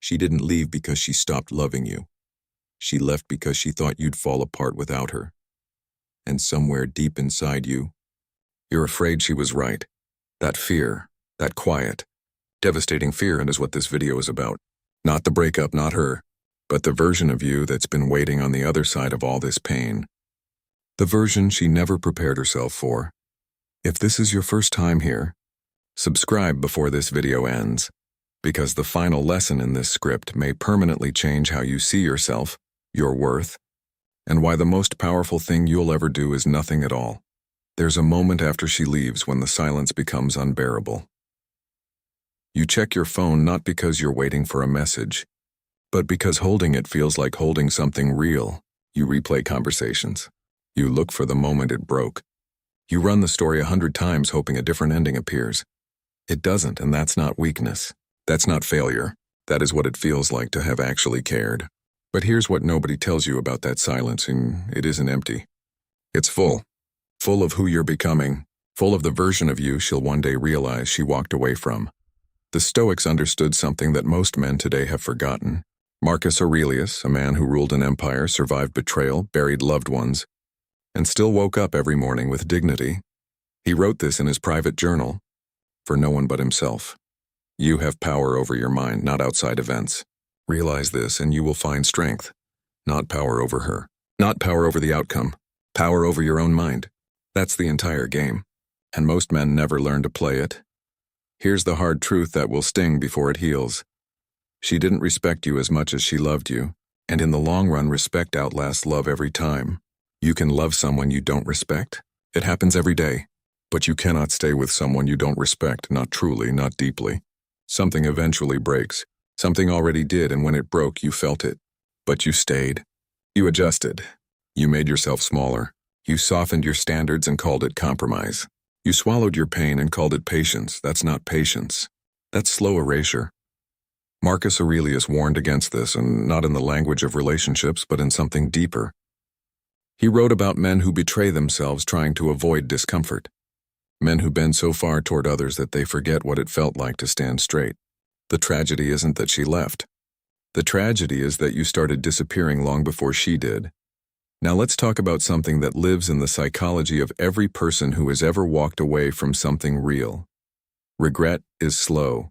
She didn't leave because she stopped loving you. She left because she thought you'd fall apart without her. And somewhere deep inside you, you're afraid she was right. That fear, that quiet, devastating fear, and is what this video is about. Not the breakup, not her, but the version of you that's been waiting on the other side of all this pain. The version she never prepared herself for. If this is your first time here, subscribe before this video ends, because the final lesson in this script may permanently change how you see yourself, your worth, and why the most powerful thing you'll ever do is nothing at all. There's a moment after she leaves when the silence becomes unbearable. You check your phone not because you're waiting for a message, but because holding it feels like holding something real. You replay conversations. You look for the moment it broke. You run the story 100 times hoping a different ending appears. It doesn't, and that's not weakness. That's not failure. That is what it feels like to have actually cared. But here's what nobody tells you about that silence, and it isn't empty. It's full. Full of who you're becoming. Full of the version of you she'll one day realize she walked away from. The Stoics understood something that most men today have forgotten. Marcus Aurelius, a man who ruled an empire, survived betrayal, buried loved ones, and still woke up every morning with dignity. He wrote this in his private journal, for no one but himself. You have power over your mind, not outside events. Realize this and you will find strength. Not power over her. Not power over the outcome. Power over your own mind. That's the entire game. And most men never learn to play it. Here's the hard truth that will sting before it heals. She didn't respect you as much as she loved you, and in the long run, respect outlasts love every time. You can love someone you don't respect. It happens every day. But you cannot stay with someone you don't respect, not truly, not deeply. Something eventually breaks. Something already did, and when it broke, you felt it. But you stayed. You adjusted. You made yourself smaller. You softened your standards and called it compromise. You swallowed your pain and called it patience. That's not patience. That's slow erasure. Marcus Aurelius warned against this, and not in the language of relationships, but in something deeper. He wrote about men who betray themselves trying to avoid discomfort. Men who bend so far toward others that they forget what it felt like to stand straight. The tragedy isn't that she left. The tragedy is that you started disappearing long before she did. Now let's talk about something that lives in the psychology of every person who has ever walked away from something real. Regret is slow.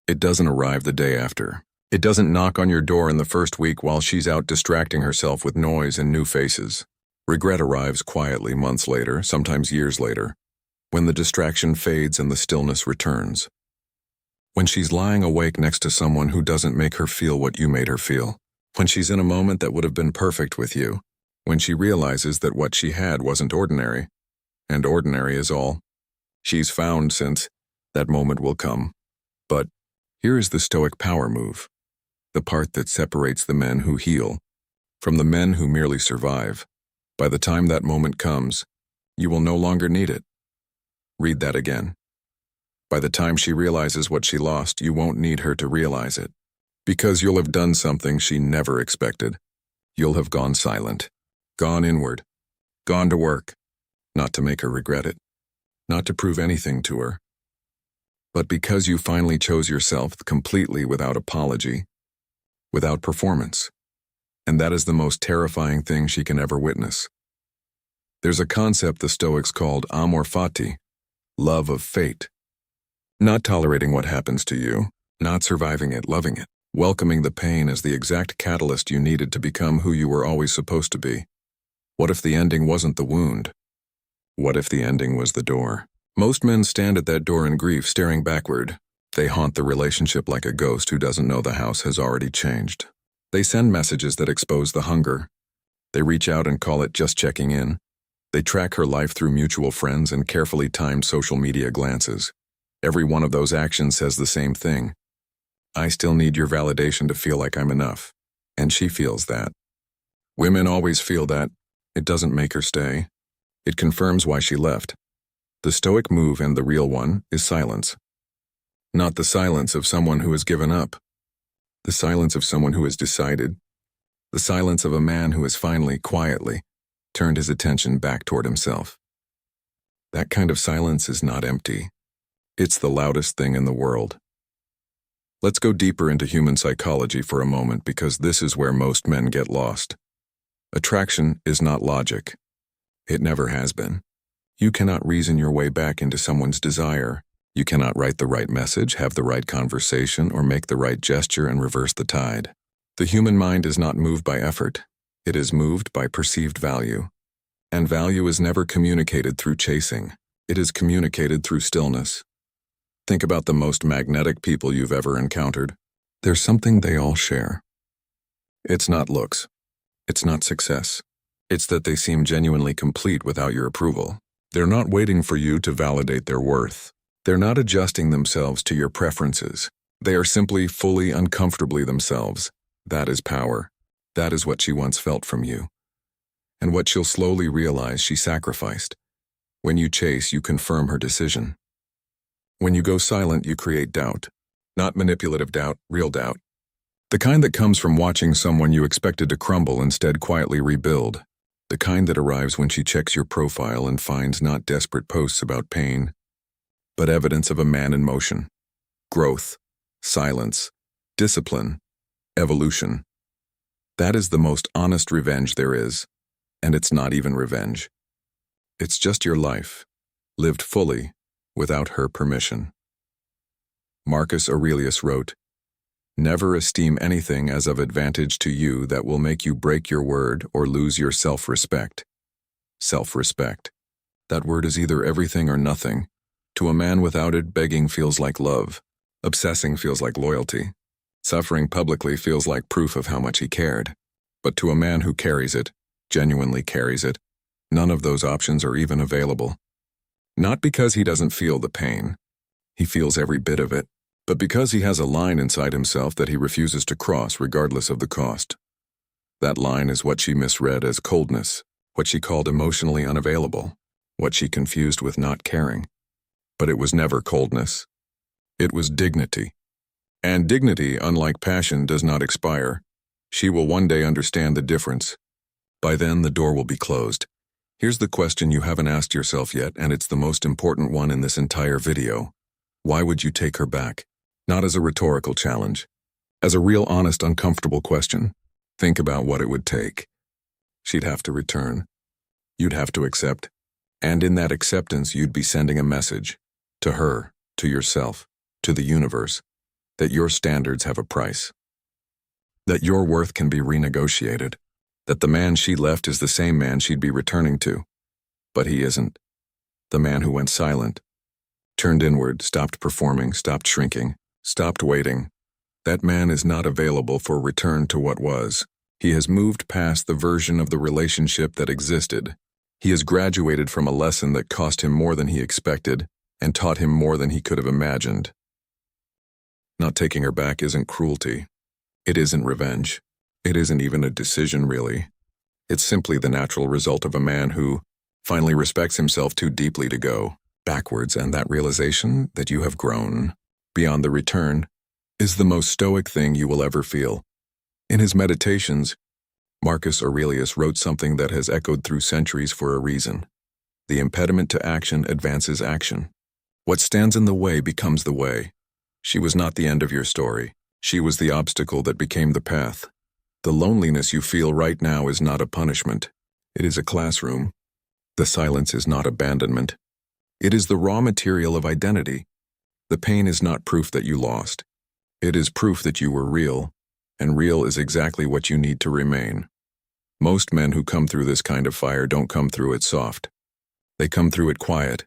It doesn't arrive the day after. It doesn't knock on your door in the first week while she's out distracting herself with noise and new faces. Regret arrives quietly months later, sometimes years later, when the distraction fades and the stillness returns. When she's lying awake next to someone who doesn't make her feel what you made her feel. When she's in a moment that would have been perfect with you. When she realizes that what she had wasn't ordinary, and ordinary is all she's found, since that moment will come. But here is the Stoic power move, the part that separates the men who heal from the men who merely survive. By the time that moment comes, you will no longer need it. Read that again. By the time she realizes what she lost, you won't need her to realize it, because you'll have done something she never expected. You'll have gone silent. Gone inward, gone to work, not to make her regret it, not to prove anything to her, but because you finally chose yourself completely without apology, without performance. And that is the most terrifying thing she can ever witness. There's a concept the Stoics called amor fati, love of fate. Not tolerating what happens to you, not surviving it, loving it, welcoming the pain as the exact catalyst you needed to become who you were always supposed to be. What if the ending wasn't the wound? What if the ending was the door? Most men stand at that door in grief, staring backward. They haunt the relationship like a ghost who doesn't know the house has already changed. They send messages that expose the hunger. They reach out and call it just checking in. They track her life through mutual friends and carefully timed social media glances. Every one of those actions says the same thing. I still need your validation to feel like I'm enough. And she feels that. Women always feel that. It doesn't make her stay. It confirms why she left. The Stoic move, and the real one, is silence. Not the silence of someone who has given up. The silence of someone who has decided. The silence of a man who has finally, quietly, turned his attention back toward himself. That kind of silence is not empty. It's the loudest thing in the world. Let's go deeper into human psychology for a moment because this is where most men get lost. Attraction is not logic. It never has been. You cannot reason your way back into someone's desire. You cannot write the right message, have the right conversation, or make the right gesture and reverse the tide. The human mind is not moved by effort. It is moved by perceived value. And value is never communicated through chasing. It is communicated through stillness. Think about the most magnetic people you've ever encountered. There's something they all share. It's not looks. It's not success. It's that they seem genuinely complete without your approval. They're not waiting for you to validate their worth. They're not adjusting themselves to your preferences. They are simply fully uncomfortably themselves. That is power. That is what she once felt from you. And what she'll slowly realize she sacrificed. When you chase, you confirm her decision. When you go silent, you create doubt. Not manipulative doubt, real doubt. The kind that comes from watching someone you expected to crumble instead quietly rebuild. The kind that arrives when she checks your profile and finds not desperate posts about pain, but evidence of a man in motion. Growth, silence, discipline, evolution. That is the most honest revenge there is, and it's not even revenge. It's just your life, lived fully, without her permission. Marcus Aurelius wrote, "Never esteem anything as of advantage to you that will make you break your word or lose your self-respect." Self-respect. That word is either everything or nothing. To a man without it, begging feels like love. Obsessing feels like loyalty. Suffering publicly feels like proof of how much he cared. But to a man who carries it, genuinely carries it, none of those options are even available. Not because he doesn't feel the pain. He feels every bit of it. But because he has a line inside himself that he refuses to cross regardless of the cost. That line is what she misread as coldness, what she called emotionally unavailable, what she confused with not caring. But it was never coldness. It was dignity. And dignity, unlike passion, does not expire. She will one day understand the difference. By then, the door will be closed. Here's the question you haven't asked yourself yet, and it's the most important one in this entire video. Why would you take her back? Not as a rhetorical challenge. As a real, honest, uncomfortable question. Think about what it would take. She'd have to return. You'd have to accept. And in that acceptance, you'd be sending a message. To her, to yourself, to the universe, that your standards have a price. That your worth can be renegotiated. That the man she left is the same man she'd be returning to. But he isn't. The man who went silent. Turned inward, stopped performing, stopped shrinking, stopped waiting. That man is not available for return to what was. He has moved past the version of the relationship that existed. He has graduated from a lesson that cost him more than he expected and taught him more than he could have imagined. Not taking her back isn't cruelty. It isn't revenge. It isn't even a decision, really. It's simply the natural result of a man who finally respects himself too deeply to go backwards, and that realization that you have grown beyond the return is the most stoic thing you will ever feel. In his meditations, Marcus Aurelius wrote something that has echoed through centuries for a reason. The impediment to action advances action. What stands in the way becomes the way. She was not the end of your story. She was the obstacle that became the path. The loneliness you feel right now is not a punishment. It is a classroom. The silence is not abandonment. It is the raw material of identity. The pain is not proof that you lost. It is proof that you were real, and real is exactly what you need to remain. Most men who come through this kind of fire don't come through it soft. They come through it quiet,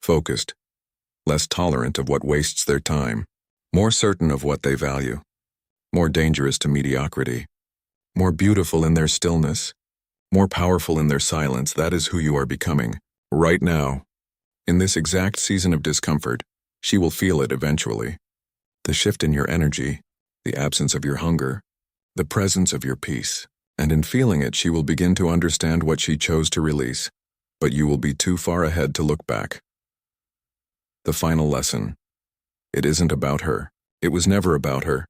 focused, less tolerant of what wastes their time, more certain of what they value, more dangerous to mediocrity, more beautiful in their stillness, more powerful in their silence. That is who you are becoming, right now. In this exact season of discomfort, she will feel it eventually. The shift in your energy, the absence of your hunger, the presence of your peace. And in feeling it, she will begin to understand what she chose to release, but you will be too far ahead to look back. The final lesson. It isn't about her. It was never about her.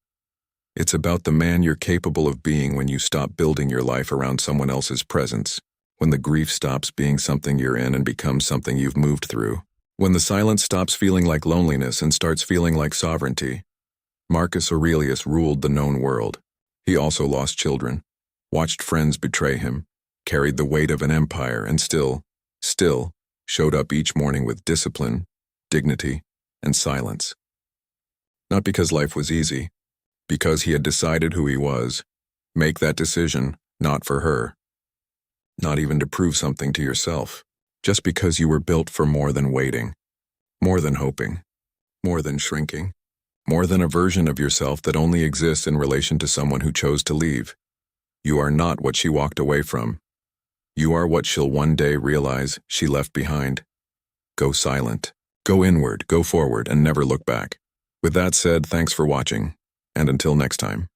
It's about the man you're capable of being when you stop building your life around someone else's presence, when the grief stops being something you're in and becomes something you've moved through, when the silence stops feeling like loneliness and starts feeling like sovereignty, Marcus Aurelius ruled the known world. He also lost children, watched friends betray him, carried the weight of an empire, and still showed up each morning with discipline, dignity, and silence. Not because life was easy, because he had decided who he was. Make that decision, not for her. Not even to prove something to yourself, just because you were built for more than waiting, more than hoping, more than shrinking, more than a version of yourself that only exists in relation to someone who chose to leave. You are not what she walked away from. You are what she'll one day realize she left behind. Go silent, go inward, go forward, and never look back. With that said, thanks for watching, and until next time.